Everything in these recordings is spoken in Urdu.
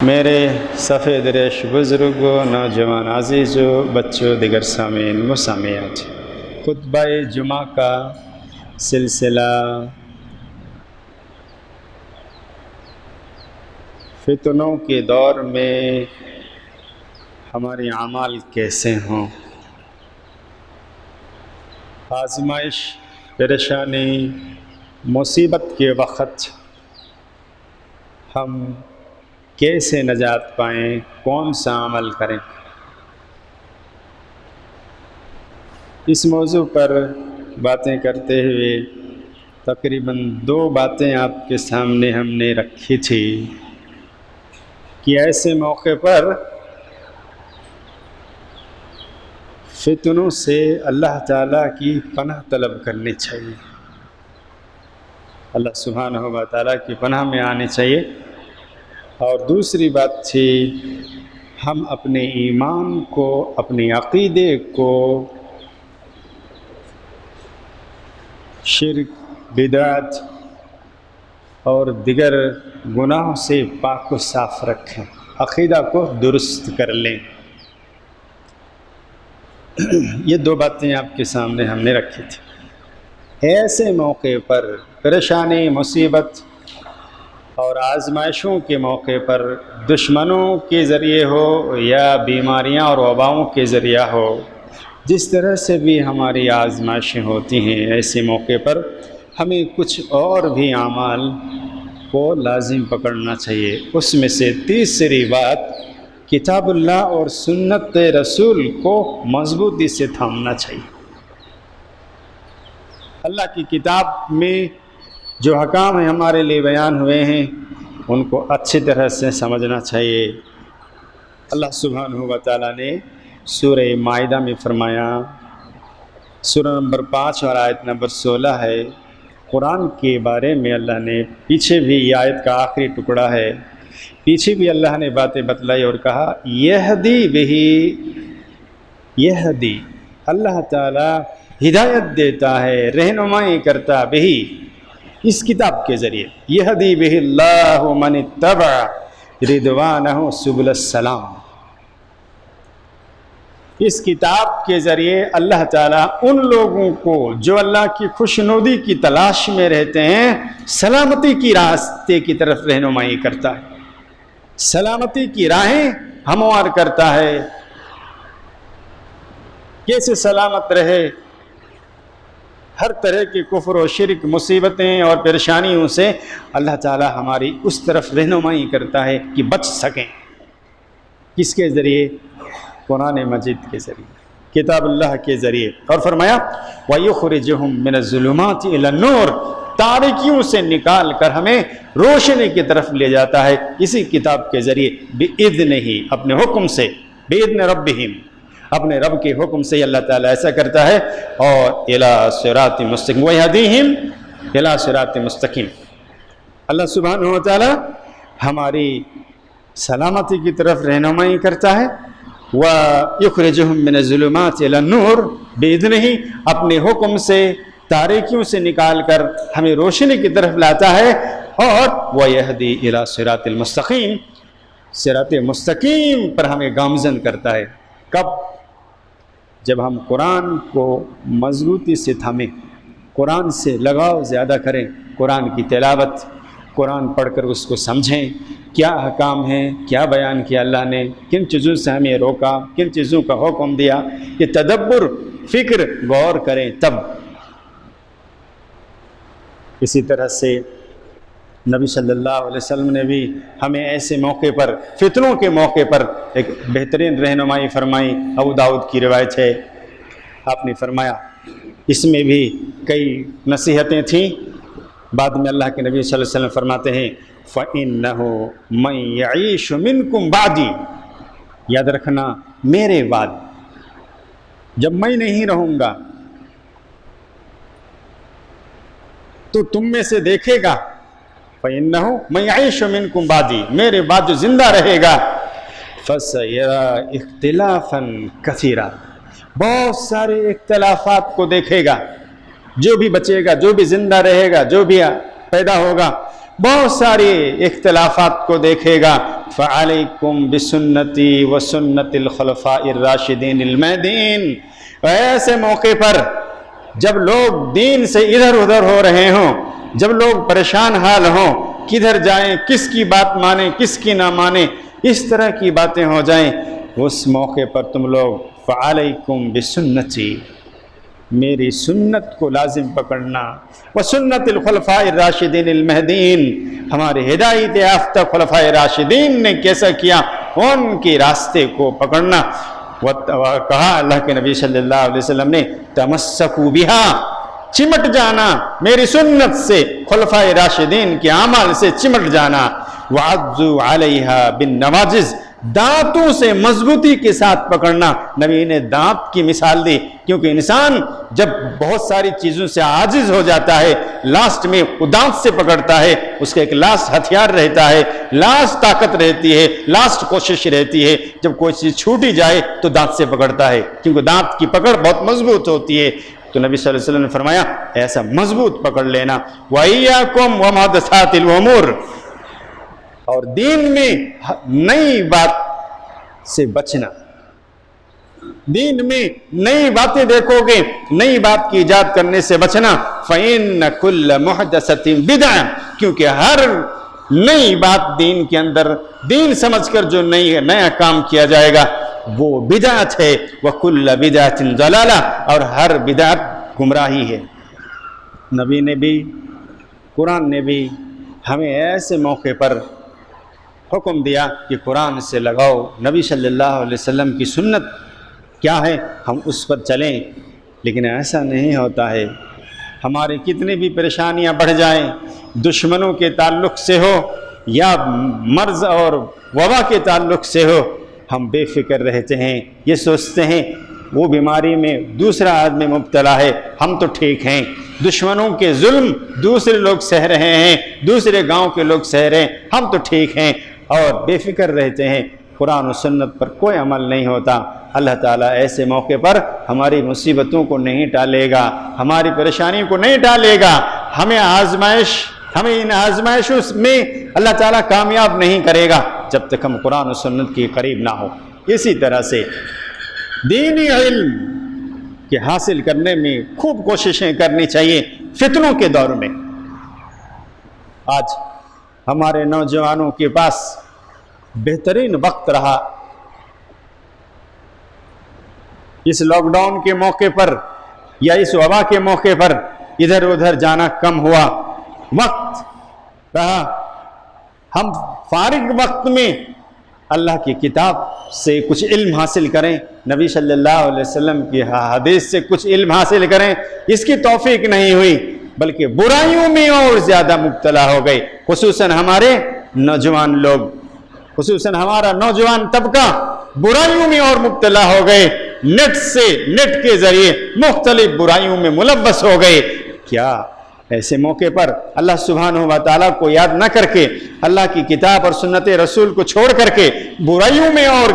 میرے سفید ریش بزرگوں، نوجوان عزیزوں، بچوں، دیگر سامعین و سامعات، خطبہ جمعہ کا سلسلہ فتنوں کے دور میں ہمارے اعمال کیسے ہوں، آزمائش، پریشانی، مصیبت کے وقت ہم کیسے نجات پائیں، کون سا عمل کریں۔ اس موضوع پر باتیں کرتے ہوئے تقریباً 2 باتیں آپ کے سامنے ہم نے رکھی تھی کہ ایسے موقع پر فتنوں سے اللہ تعالیٰ کی پناہ طلب کرنی چاہیے، اللہ سبحانہ و تعالیٰ کی پناہ میں آنی چاہیے۔ اور دوسری بات تھی، ہم اپنے ایمان کو، اپنے عقیدے کو شرک، بدعت اور دیگر گناہوں سے پاک و صاف رکھیں، عقیدہ کو درست کر لیں۔ یہ 2 باتیں آپ کے سامنے ہم نے رکھی تھی۔ ایسے موقع پر پریشانی، مصیبت اور آزمائشوں کے موقع پر، دشمنوں کے ذریعے ہو یا بیماریاں اور وباؤں کے ذریعہ ہو، جس طرح سے بھی ہماری آزمائشیں ہوتی ہیں، ایسے موقع پر ہمیں کچھ اور بھی اعمال کو لازم پکڑنا چاہیے۔ اس میں سے تیسری بات، کتاب اللہ اور سنت رسول کو مضبوطی سے تھامنا چاہیے۔ اللہ کی کتاب میں جو احکام ہیں ہمارے لیے بیان ہوئے ہیں، ان کو اچھی طرح سے سمجھنا چاہیے۔ اللہ سبحانہ و تعالیٰ نے سورہ مائدہ میں فرمایا، سورہ نمبر 5 اور آیت نمبر 16 ہے، قرآن کے بارے میں اللہ نے پیچھے بھی، یہ آیت کا آخری ٹکڑا ہے، پیچھے بھی اللہ نے باتیں بتلائی اور کہا یہدی بہی، یہدی، اللہ تعالیٰ ہدایت دیتا ہے، رہنمائی کرتا بہی، اس کتاب کے ذریعے، یہدی بہ اللہ من اتبع رضوانہ سبل السلام، اس کتاب کے ذریعے اللہ تعالیٰ ان لوگوں کو جو اللہ کی خوشنودی کی تلاش میں رہتے ہیں، سلامتی کی راستے کی طرف رہنمائی کرتا ہے، سلامتی کی راہیں ہموار کرتا ہے، کیسے سلامت رہے ہر طرح کے کفر و شرک، مصیبتیں اور پریشانیوں سے اللہ تعالیٰ ہماری اس طرف رہنمائی کرتا ہے کہ بچ سکیں۔ کس کے ذریعے؟ قرآن مجید کے ذریعے، کتاب اللہ کے ذریعے۔ اور فرمایا وَيُخْرِجُهُم مِّنَ الظُّلُمَاتِ إِلَى النُّورِ، تاریکیوں سے نکال کر ہمیں روشنی کی طرف لے جاتا ہے اسی کتاب کے ذریعے، بِإِذْنِهِ، اپنے حکم سے، بِإِذْنِ رَبِّهِمْ، اپنے رب کے حکم سے اللہ تعالیٰ ایسا کرتا ہے۔ اور الی صراط مستقیم، ویہدیہم الی صراط مستقیم، اللہ سبحانہ و تعالیٰ ہماری سلامتی کی طرف رہنمائی کرتا ہے۔ وَيُخْرِجُهُم مِّنَ الظُّلُمَاتِ إِلَى النُّورِ، بِإِذْنِهِ، اپنے حکم سے تاریکیوں سے نکال کر ہمیں روشنی کی طرف لاتا ہے۔ اور وَيَهْدِي إِلَى صِرَاطِ الْمُسْتَقِيمِ، صراط مستقیم پر ہمیں گامزن کرتا ہے۔ کب؟ جب ہم قرآن کو مضبوطی سے تھامیں، قرآن سے لگاؤ زیادہ کریں، قرآن کی تلاوت، قرآن پڑھ کر اس کو سمجھیں، کیا احکام ہیں، کیا بیان کیا اللہ نے، کن چیزوں سے ہمیں روکا، کن چیزوں کا حکم دیا، یہ تدبر، فکر، غور کریں تب۔ اسی طرح سے نبی صلی اللہ علیہ وسلم نے بھی ہمیں ایسے موقع پر، فتنوں کے موقع پر ایک بہترین رہنمائی فرمائی۔ ابو داؤد کی روایت ہے، آپ نے فرمایا، اس میں بھی کئی نصیحتیں تھیں۔ بعد میں اللہ کے نبی صلی اللہ علیہ وسلم فرماتے ہیں فَإِنَّهُ مَن يَعِيشُ مِنْكُمْ بَعْدِي، یاد رکھنا میرے بعد، جب میں نہیں رہوں گا تو تم میں سے دیکھے گا، فَإِنَّهُ مَن يَعِيشُ مِنْكُمْ بَعْدِي، میرے بعد جو زندہ رہے گا، فَسَيَرَى اخْتِلَافًا كَثِيرًا، بہت سارے اختلافات کو دیکھے گا، جو بھی بچے گا، جو بھی زندہ رہے گا، جو بھی پیدا ہوگا، بہت ساری اختلافات کو دیکھے گا. فعلیکم بسنتی و سنت الخلفاء الراشدین المہدیین. ایسے موقع پر جب لوگ دین سے ادھر ادھر ہو رہے ہوں، جب لوگ پریشان حال ہوں، کدھر جائیں، کس کی بات مانیں، کس کی نہ مانیں، اس طرح کی باتیں ہو جائیں، اس موقع پر تم لوگ فعلیکم بسنتی، میری سنت کو لازم پکڑنا، وسنت الخلفاء الراشدین المہدیین، ہمارے ہدایت یافتہ خلفاء راشدین نے کیسا کیا، ان کے راستے کو پکڑنا. کہا اللہ کے نبی صلی اللہ علیہ وسلم نے تمسکوا بہا، چمٹ جانا میری سنت سے، خلفاء راشدین کے اعمال سے چمٹ جانا. وعضوا علیہا بالنواجذ، دانتوں سے مضبوطی کے ساتھ پکڑنا. نبی نے دانت کی مثال دی، کیونکہ انسان جب بہت ساری چیزوں سے عاجز ہو جاتا ہے، لاسٹ میں وہ دانت سے پکڑتا ہے. اس کا ایک لاسٹ ہتھیار رہتا ہے، لاسٹ طاقت رہتی ہے، لاسٹ کوشش رہتی ہے. جب کوئی چیز چھوٹی جائے تو دانت سے پکڑتا ہے، کیونکہ دانت کی پکڑ بہت مضبوط ہوتی ہے. تو نبی صلی اللہ علیہ وسلم نے فرمایا ایسا مضبوط پکڑ لینا. وَإِيَّاكُمْ وَمُحْدَثَاتِ الْأُمُورِ، اور دین میں نئی بات سے بچنا. دین میں نئی باتیں دیکھو گے، نئی بات کی ایجاد کرنے سے بچنا. فَإِنَّ كُلَّ مُحْدَثَةٍ بِدْعَةٍ، کیونکہ ہر نئی بات دین کے اندر، دین سمجھ کر جو نیا کام کیا جائے گا وہ بدعت ہے. وَكُلَّ بِدْعَةٍ ضَلَالَةٍ، اور ہر بدعت گمراہی ہے. نبی نے بھی، قرآن نے بھی ہمیں ایسے موقع پر حکم دیا کہ قرآن سے لگاؤ، نبی صلی اللہ علیہ وسلم کی سنت کیا ہے ہم اس پر چلیں. لیکن ایسا نہیں ہوتا ہے. ہمارے کتنی بھی پریشانیاں بڑھ جائیں، دشمنوں کے تعلق سے ہو یا مرض اور وبا کے تعلق سے ہو، ہم بے فکر رہتے ہیں. یہ سوچتے ہیں وہ بیماری میں دوسرا آدمی مبتلا ہے، ہم تو ٹھیک ہیں. دشمنوں کے ظلم دوسرے لوگ سہ رہے ہیں، دوسرے گاؤں کے لوگ سہ رہے ہیں، ہم تو ٹھیک ہیں، اور بے فکر رہتے ہیں. قرآن و سنت پر کوئی عمل نہیں ہوتا. اللہ تعالیٰ ایسے موقع پر ہماری مصیبتوں کو نہیں ٹالے گا، ہماری پریشانیوں کو نہیں ٹالے گا. ہمیں ان آزمائشوں میں اللہ تعالیٰ کامیاب نہیں کرے گا جب تک ہم قرآن و سنت کے قریب نہ ہو. اسی طرح سے دینی علم کے حاصل کرنے میں خوب کوششیں کرنی چاہیے فتنوں کے دور میں. آج ہمارے نوجوانوں کے پاس بہترین وقت رہا. اس لاک ڈاؤن کے موقع پر یا اس وبا کے موقع پر ادھر ادھر جانا کم ہوا، وقت رہا. ہم فارغ وقت میں اللہ کی کتاب سے کچھ علم حاصل کریں، نبی صلی اللہ علیہ وسلم کی حدیث سے کچھ علم حاصل کریں. اس کی توفیق نہیں ہوئی، بلکہ برائیوں میں اور زیادہ مبتلا ہو گئے. خصوصاً ہمارے نوجوان لوگ، خصوصاً ہمارا نوجوان طبقہ برائیوں میں اور مبتلا ہو گئے. نیٹ کے ذریعے مختلف برائیوں میں ملوث ہو گئے. کیا ایسے موقع پر اللہ سبحانہ و تعالیٰ کو یاد نہ کر کے، اللہ کی کتاب اور سنت رسول کو چھوڑ کر کے برائیوں میں اور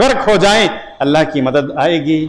غرق ہو جائیں؟ اللہ کی مدد آئے گی؟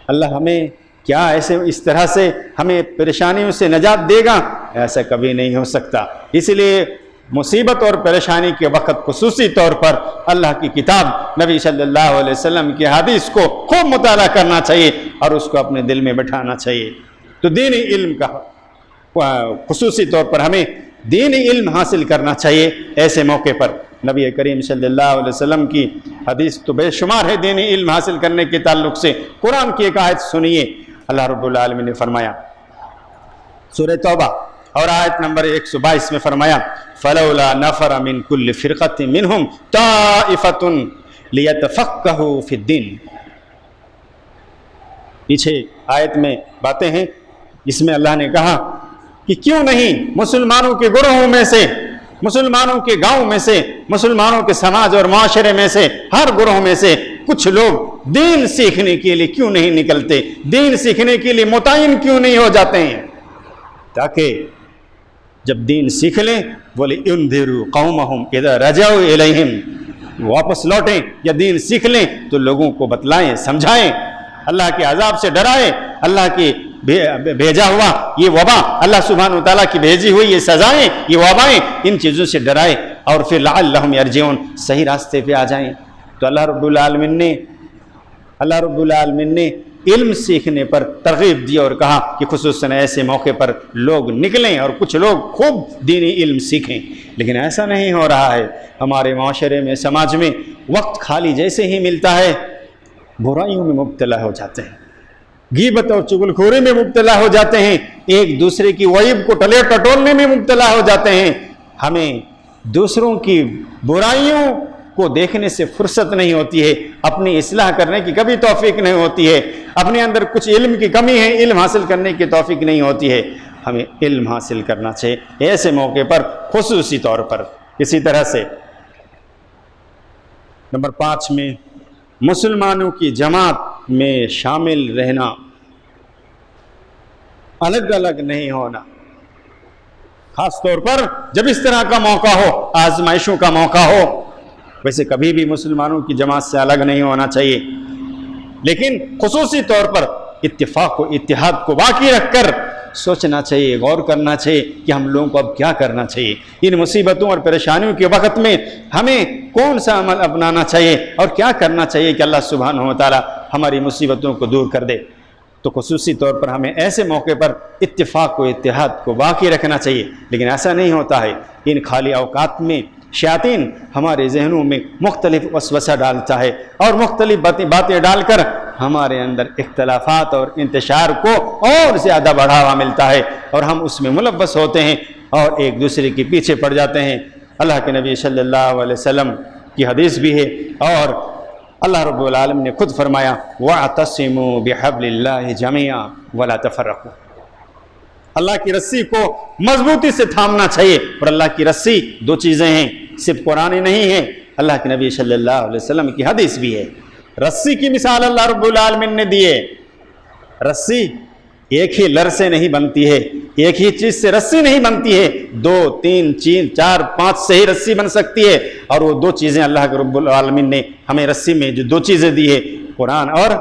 اللہ ہمیں کیا اس طرح سے ہمیں پریشانیوں سے نجات دے گا؟ ایسا کبھی نہیں ہو سکتا. اس لیے مصیبت اور پریشانی کے وقت خصوصی طور پر اللہ کی کتاب، نبی صلی اللہ علیہ وسلم کی حدیث کو خوب مطالعہ کرنا چاہیے اور اس کو اپنے دل میں بٹھانا چاہیے. تو دینی علم کا خصوصی طور پر ہمیں دینی علم حاصل کرنا چاہیے. ایسے موقع پر نبی کریم صلی اللہ علیہ وسلم کی حدیث تو بے شمار ہے دینی علم حاصل کرنے کے تعلق سے. قرآن کی ایک آیت سنیے. اللہ رب العالمین نے فرمایا سورہ توبہ اور آیت نمبر 122 میں فرمایا فَلَوْلَا نَفَرَ مِن كُلِّ فِرْقَةٍ مِّنْهُمْ طَائِفَةٌ لِيَتَفَقَّهُوا فِي الدِّينِ. پیچھے آیت میں باتیں ہیں، اس میں اللہ نے کہا کہ کیوں نہیں مسلمانوں کے گروہوں میں سے، مسلمانوں کے گاؤں میں سے، مسلمانوں کے سماج اور معاشرے میں سے، ہر گروہ میں سے کچھ لوگ دین سیکھنے کے لیے کیوں نہیں نکلتے، دین سیکھنے کے لیے متعین کیوں نہیں ہو جاتے ہیں، تاکہ جب دین سیکھ لیں وَلِيُنذِرُوا قَوْمَهُمْ إِذَا رَجَعُوا إِلَيْهِمْ، واپس لوٹیں یا دین سیکھ لیں تو لوگوں کو بتلائیں، سمجھائیں، اللہ کے عذاب سے ڈرائیں، اللہ کی بھیجا ہوا یہ وبا، اللہ سبحانہ و تعالیٰ کی بھیجی ہوئی یہ سزائیں، یہ وبائیں، ان چیزوں سے ڈرائے اور پھر لعلہم یرجعون صحیح راستے پہ آ جائیں۔ تو اللہ رب العالمین نے علم سیکھنے پر ترغیب دی اور کہا کہ خصوصاً ایسے موقع پر لوگ نکلیں اور کچھ لوگ خوب دینی علم سیکھیں، لیکن ایسا نہیں ہو رہا ہے۔ ہمارے معاشرے میں، سماج میں وقت خالی جیسے ہی ملتا ہے برائیوں میں مبتلا ہو جاتے ہیں، غیبت اور چغلخوری میں مبتلا ہو جاتے ہیں، ایک دوسرے کی وعیب کو ٹلے ٹٹولنے میں مبتلا ہو جاتے ہیں۔ ہمیں دوسروں کی برائیوں کو دیکھنے سے فرصت نہیں ہوتی ہے، اپنی اصلاح کرنے کی کبھی توفیق نہیں ہوتی ہے، اپنے اندر کچھ علم کی کمی ہے، علم حاصل کرنے کی توفیق نہیں ہوتی ہے۔ ہمیں علم حاصل کرنا چاہیے ایسے موقع پر خصوصی طور پر۔ اسی طرح سے نمبر 5 میں مسلمانوں کی جماعت میں شامل رہنا، الگ الگ نہیں ہونا، خاص طور پر جب اس طرح کا موقع ہو، آزمائشوں کا موقع ہو۔ ویسے کبھی بھی مسلمانوں کی جماعت سے الگ نہیں ہونا چاہیے، لیکن خصوصی طور پر اتفاق و اتحاد کو باقی رکھ کر سوچنا چاہیے، غور کرنا چاہیے کہ ہم لوگوں کو اب کیا کرنا چاہیے۔ ان مصیبتوں اور پریشانیوں کے وقت میں ہمیں کون سا عمل اپنانا چاہیے اور کیا کرنا چاہیے کہ اللہ سبحانہ و تعالی ہماری مصیبتوں کو دور کر دے۔ تو خصوصی طور پر ہمیں ایسے موقع پر اتفاق و اتحاد کو باقی رکھنا چاہیے، لیکن ایسا نہیں ہوتا ہے۔ ان خالی اوقات میں شیاطین ہمارے ذہنوں میں مختلف وسوسہ ڈالتا ہے اور مختلف باتیں ڈال کر ہمارے اندر اختلافات اور انتشار کو اور زیادہ بڑھاوا ملتا ہے اور ہم اس میں ملوث ہوتے ہیں اور ایک دوسرے کے پیچھے پڑ جاتے ہیں۔ اللہ کے نبی صلی اللہ علیہ وسلم کی حدیث بھی ہے اور اللہ رب العالمین نے خود فرمایا وَاعْتَصِمُوا بِحَبْلِ اللَّهِ جَمِيعًا وَلَا تَفَرَّقُوا۔ اللہ کی رسی کو مضبوطی سے تھامنا چاہیے، اور اللہ کی رسی 2 چیزیں ہیں، صرف قرآن نہیں ہے، اللہ کے نبی صلی اللہ علیہ وسلم کی حدیث بھی ہے۔ رسی کی مثال اللہ رب العالمین نے دی ہے۔ رسی ایک ہی لر سے نہیں بنتی ہے، ایک ہی چیز سے رسی نہیں بنتی ہے، 2 3 4 5 سے ہی رسی بن سکتی ہے، اور وہ 2 چیزیں اللہ کے رب العالمین نے ہمیں رسی میں جو 2 چیزیں دی ہے، قرآن اور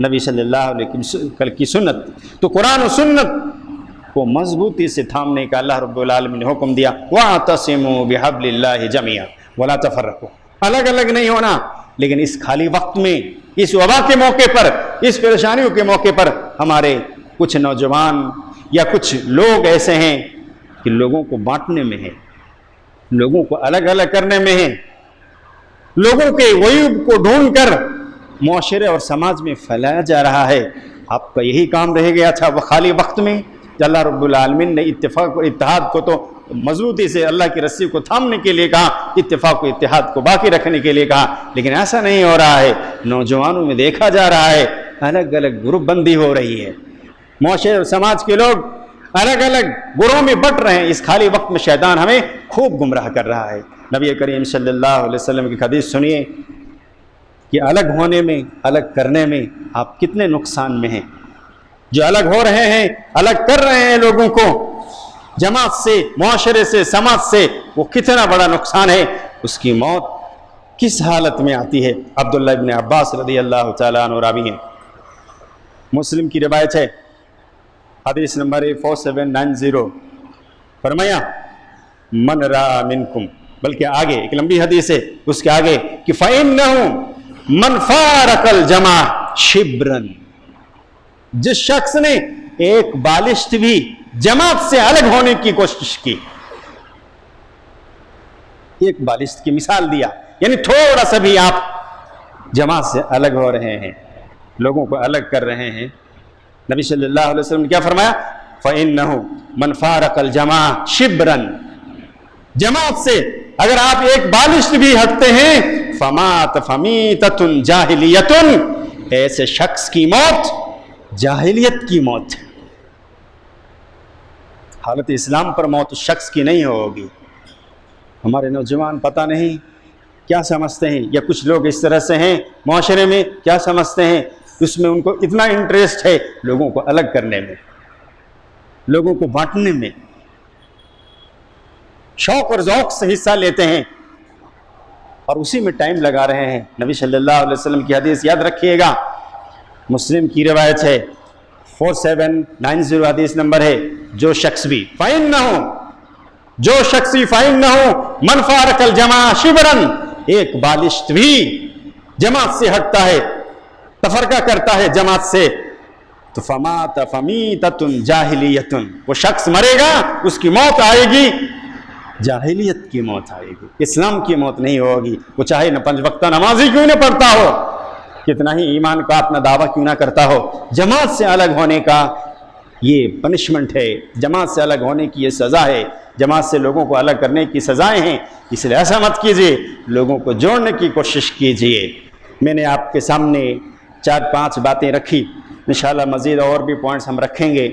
نبی صلی اللہ علیہ وسلم کی سنت۔ تو قرآن و سنت کو مضبوطی سے تھامنے کا اللہ رب العالمین نے حکم دیا وَاعْتَصِمُوا بِحَبْلِ اللَّهِ جَمِيعًا وَلَا تَفَرَّقُوا۔ الگ الگ نہیں ہونا، لیکن اس خالی وقت میں، اس وبا کے موقع پر، اس پریشانیوں کے موقع پر ہمارے کچھ نوجوان یا کچھ لوگ ایسے ہیں کہ لوگوں کو بانٹنے میں ہیں، لوگوں کو الگ الگ کرنے میں ہیں، لوگوں کے عیوب کو ڈھونڈ کر معاشرے اور سماج میں پھیلایا جا رہا ہے۔ آپ کا یہی کام رہ گیا تھا وہ خالی وقت میں، اللہ رب العالمین نے اتفاق و اتحاد کو تو مضبوطی سے اللہ کی رسی کو تھامنے کے لیے کہا، اتفاق و اتحاد کو باقی رکھنے کے لیے کہا، لیکن ایسا نہیں ہو رہا ہے۔ نوجوانوں میں دیکھا جا رہا ہے الگ الگ گروپ بندی ہو رہی ہے، معاشرے اور سماج کے لوگ الگ الگ گروہوں میں بٹ رہے ہیں۔ اس خالی وقت میں شیطان ہمیں خوب گمراہ کر رہا ہے۔ نبی کریم صلی اللہ علیہ وسلم کی حدیث سنیے کہ الگ ہونے میں، الگ کرنے میں آپ کتنے نقصان میں ہیں۔ جو الگ ہو رہے ہیں، الگ کر رہے ہیں لوگوں کو جماعت سے، معاشرے سے، سماج سے، وہ کتنا بڑا نقصان ہے۔ اس کی موت کس حالت میں آتی ہے؟ عبداللہ ابن عباس رضی اللہ تعالیٰ عنہ راوی ہیں، مسلم کی روایت ہے، حدیث نمبر 4790، فرمایا من رأى منکم، بلکہ آگے ایک لمبی حدیث ہے، اس کے آگے کہ فَإِنَّهُ مَنْ فَارَقَ الْجَمَاعَ شِبْرًا، جس شخص نے ایک بالشت بھی جماعت سے الگ ہونے کی کوشش کی، ایک بالشت کی مثال دیا، یعنی تھوڑا سا بھی آپ جماعت سے الگ ہو رہے ہیں، لوگوں کو الگ کر رہے ہیں، نبی صلی اللہ علیہ وسلم نے کیا فرمایا؟ فَإِنَّهُ مَنْ فَارَقَ الْجَمَاعَ شِبْرًا، جماعت سے اگر آپ ایک بالشت بھی ہٹتے ہیں، فَمَاتَ فَمِيتَةٌ جَاهِلِيَةٌ، ایسے شخص کی موت جاہلیت کی موت، حالت اسلام پر موت اس شخص کی نہیں ہوگی۔ ہمارے نوجوان پتہ نہیں کیا سمجھتے ہیں، یا کچھ لوگ اس طرح سے ہیں معاشرے میں، کیا سمجھتے ہیں، اس میں ان کو اتنا انٹرسٹ ہے لوگوں کو الگ کرنے میں، لوگوں کو بانٹنے میں، شوق اور ذوق سے حصہ لیتے ہیں اور اسی میں ٹائم لگا رہے ہیں۔ نبی صلی اللہ علیہ وسلم کی حدیث یاد رکھیے گا، مسلم کی روایت ہے، 4790 حدیث نمبر ہے، جو شخص بھی من فارق الجماع شبرن، ایک بالشت بھی جماعت سے ہٹتا ہے، تفرقہ کرتا ہے جماعت سے، تو فمات فمیتۃ جاہلیۃ، وہ شخص مرے گا، اس کی موت آئے گی جاہلیت کی موت آئے گی، اسلام کی موت نہیں ہوگی، وہ چاہے نہ 5 وقتہ نمازی کیوں نہ پڑھتا ہو، کتنا ہی ایمان کا اپنا دعویٰ کیوں نہ کرتا ہو۔ جماعت سے الگ ہونے کا یہ پنشمنٹ ہے، جماعت سے الگ ہونے کی یہ سزا ہے، جماعت سے لوگوں کو الگ کرنے کی سزائیں ہیں، اس لیے ایسا مت کیجیے، لوگوں کو جوڑنے کی کوشش کیجیے۔ میں نے آپ کے سامنے 4-5 باتیں رکھی، انشاءاللہ مزید اور بھی پوائنٹس ہم رکھیں گے۔